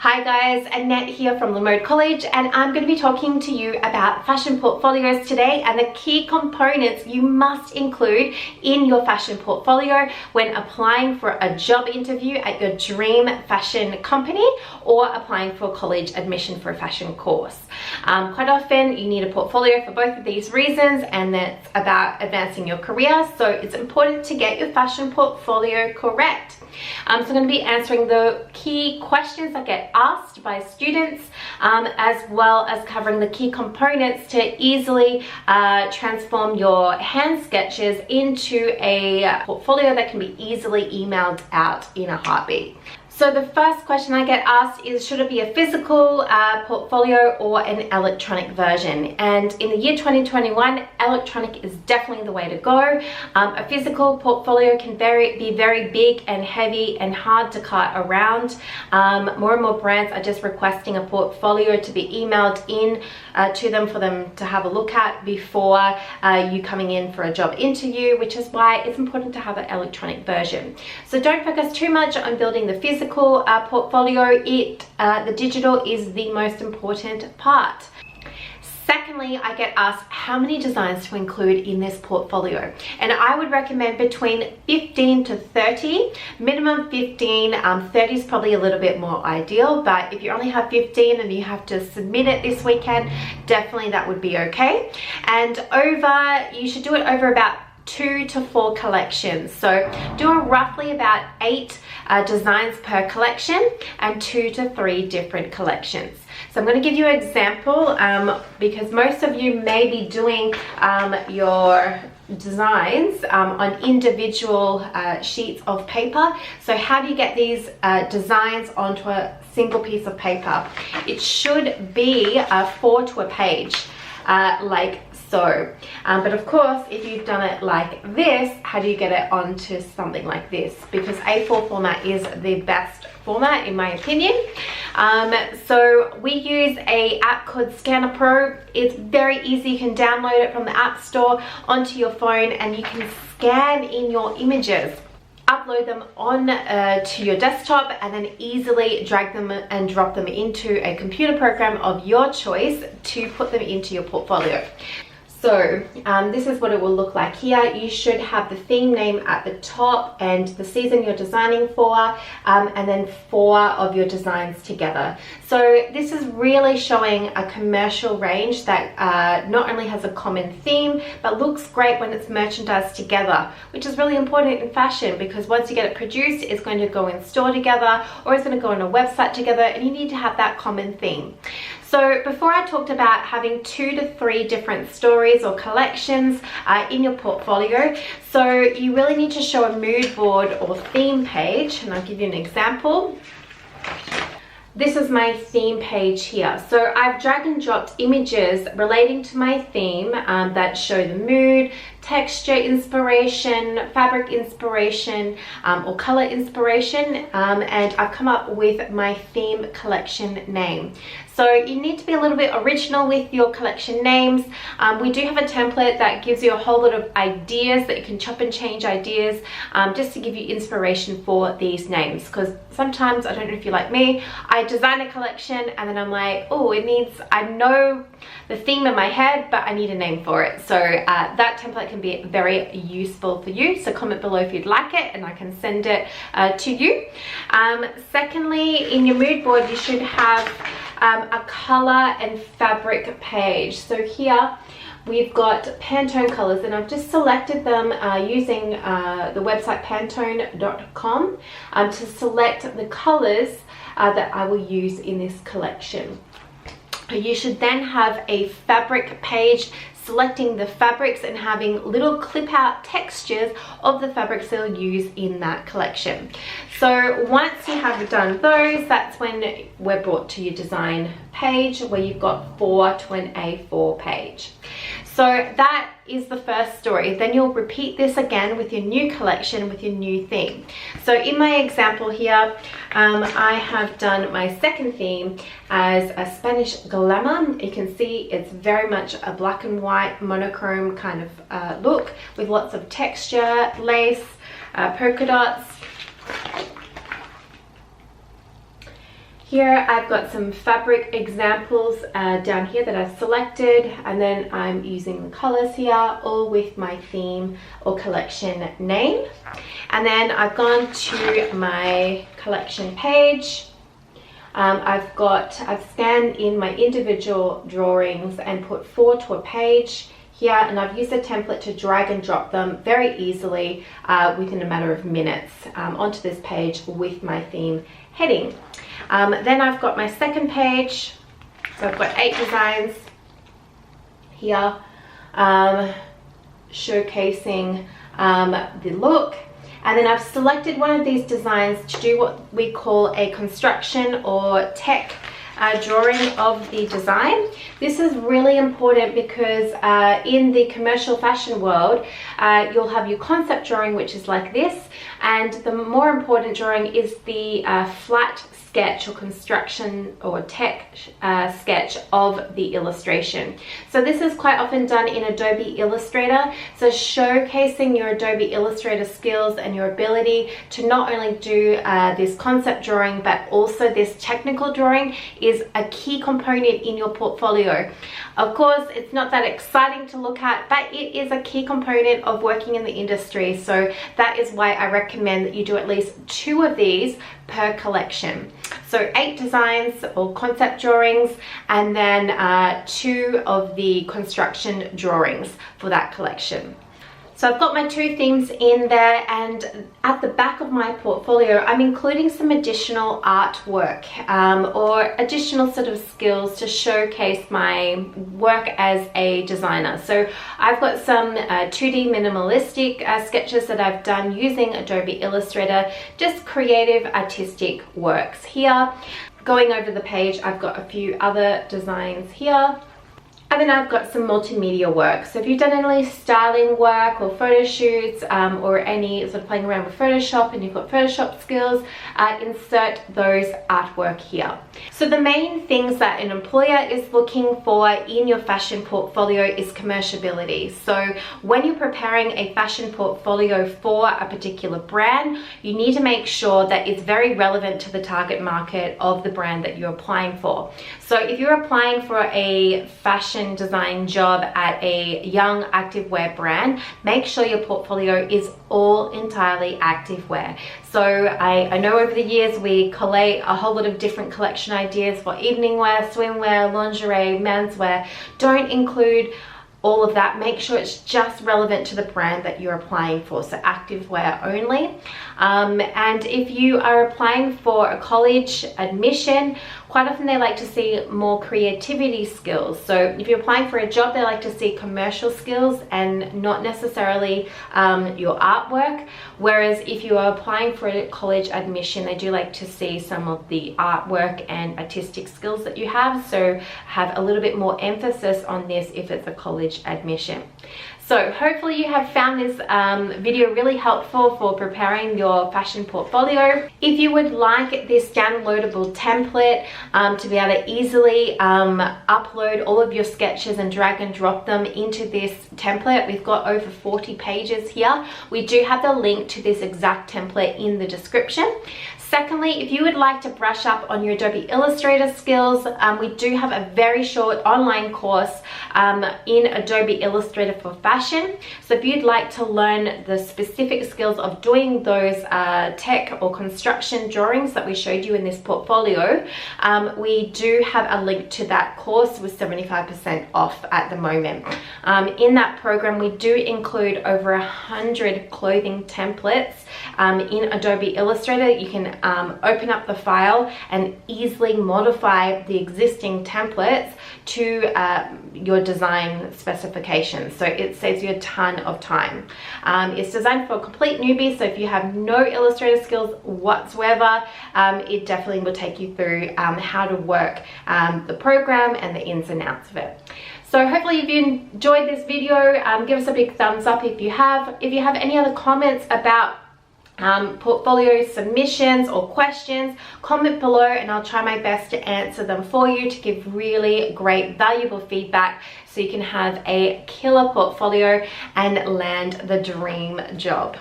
Hi guys, Annette here from Lamode College, and I'm going to be talking to you about fashion portfolios today and the key components you must include in your fashion portfolio when applying for a job interview at your dream fashion company or applying for college admission for a fashion course. Quite often you need a portfolio for both of these reasons, and that's about advancing your career, so it's important to get your fashion portfolio correct. So I'm going to be answering the key questions that get asked by students, as well as covering the key components to easily transform your hand sketches into a portfolio that can be easily emailed out in a heartbeat. So the first question I get asked is, should it be a physical portfolio or an electronic version? And in the year 2021, electronic is definitely the way to go. A physical portfolio can be very big and heavy and hard to cart around. More and more brands are just requesting a portfolio to be emailed in to them for them to have a look at before you coming in for a job interview, which is why it's important to have an electronic version. So don't focus too much on building the physical portfolio. The digital is the most important part. Secondly, I get asked how many designs to include in this portfolio, and I would recommend between 15 to 30, minimum 15. 30 is probably a little bit more ideal, but if you only have 15 and you have to submit it this weekend, definitely that would be okay. And you should do it over about 2 to 4 collections. So do roughly about 8 designs per collection and 2 to 3 different collections. So I'm going to give you an example because most of you may be doing your designs on individual sheets of paper. So how do you get these designs onto a single piece of paper? It should be 4 to a page, like so. But of course, if you've done it like this, how do you get it onto something like this? Because A4 format is the best format in my opinion. So we use an app called Scanner Pro. It's very easy. You can download it from the App Store onto your phone, and you can scan in your images, upload them on to your desktop, and then easily drag them and drop them into a computer program of your choice to put them into your portfolio. So this is what it will look like here. You should have the theme name at the top and the season you're designing for, and then 4 of your designs together. So this is really showing a commercial range that not only has a common theme, but looks great when it's merchandised together, which is really important in fashion, because once you get it produced, it's going to go in store together, or it's going to go on a website together, and you need to have that common theme. So before I talked about having 2 to 3 different stories or collections in your portfolio, so you really need to show a mood board or theme page, and I'll give you an example. This is my theme page here. So I've drag and dropped images relating to my theme that show the mood, texture inspiration, fabric inspiration, or color inspiration, and I've come up with my theme collection name. So you need to be a little bit original with your collection names. We do have a template that gives you a whole lot of ideas that you can chop and change ideas, just to give you inspiration for these names, because sometimes, I don't know if you're like me, I design a collection and then I'm like, oh, I know the theme in my head, but I need a name for it. So that template can be very useful for you. So comment below if you'd like it, and I can send it to you. Secondly, in your mood board, you should have a color and fabric page. So here we've got Pantone colors, and I've just selected them using the website pantone.com to select the colors that I will use in this collection. You should then have a fabric page selecting the fabrics and having little clip out textures of the fabrics they'll use in that collection. So once you have done those, that's when we're brought to your design page, where you've got 4 to an A4 page. So that is the first story. Then you'll repeat this again with your new collection, with your new theme. So in my example here, I have done my second theme as a Spanish glamour. You can see it's very much a black and white monochrome kind of look, with lots of texture, lace, polka dots. Here I've got some fabric examples down here that I've selected, and then I'm using the colors here, all with my theme or collection name. And then I've gone to my collection page. I've scanned in my individual drawings and put 4 to a page here, and I've used a template to drag and drop them very easily within a matter of minutes onto this page with my theme heading. Then I've got my second page, so I've got 8 designs here showcasing the look, and then I've selected one of these designs to do what we call a construction or tech drawing of the design. This is really important because in the commercial fashion world, you'll have your concept drawing, which is like this, and the more important drawing is the flat sketch or construction or tech sketch of the illustration. So this is quite often done in Adobe Illustrator, so showcasing your Adobe Illustrator skills and your ability to not only do this concept drawing but also this technical drawing is a key component in your portfolio. Of course, it's not that exciting to look at, but it is a key component of working in the industry, so that is why I recommend that you do at least 2 of these per collection. So 8 designs or concept drawings, and then 2 of the construction drawings for that collection. So I've got my 2 themes in there, and at the back of my portfolio I'm including some additional artwork or additional sort of skills to showcase my work as a designer. So I've got some 2D minimalistic sketches that I've done using Adobe Illustrator, just creative artistic works here. Going over the page, I've got a few other designs here. And then I've got some multimedia work. So if you've done any styling work or photo shoots or any sort of playing around with Photoshop and you've got Photoshop skills, insert those artwork here. So the main things that an employer is looking for in your fashion portfolio is commercialbility. So when you're preparing a fashion portfolio for a particular brand, you need to make sure that it's very relevant to the target market of the brand that you're applying for. So if you're applying for a fashion design job at a young activewear brand, make sure your portfolio is all entirely activewear. So I know over the years we collate a whole lot of different collection ideas for evening wear, swimwear, lingerie, menswear. Don't include all of that. Make sure it's just relevant to the brand that you're applying for, so activewear only. And if you are applying for a college admission, quite often they like to see more creativity skills. So if you're applying for a job, they like to see commercial skills and not necessarily your artwork. Whereas if you are applying for a college admission, they do like to see some of the artwork and artistic skills that you have. So have a little bit more emphasis on this if it's a college admission. So hopefully you have found this video really helpful for preparing your fashion portfolio. If you would like this downloadable template to be able to easily upload all of your sketches and drag and drop them into this template, we've got over 40 pages here. We do have the link to this exact template in the description. Secondly, if you would like to brush up on your Adobe Illustrator skills, we do have a very short online course in Adobe Illustrator for fashion. So if you'd like to learn the specific skills of doing those tech or construction drawings that we showed you in this portfolio, we do have a link to that course with 75% off at the moment. In that program, we do include over 100 clothing templates in Adobe Illustrator. You can open up the file and easily modify the existing templates to your design specifications. So it saves you a ton of time. It's designed for complete newbies, so if you have no Illustrator skills whatsoever, it definitely will take you through how to work the program and the ins and outs of it. So hopefully if you enjoyed this video, give us a big thumbs up if you have. If you have any other comments about portfolio submissions or questions, comment below and I'll try my best to answer them for you, to give really great valuable feedback so you can have a killer portfolio and land the dream job.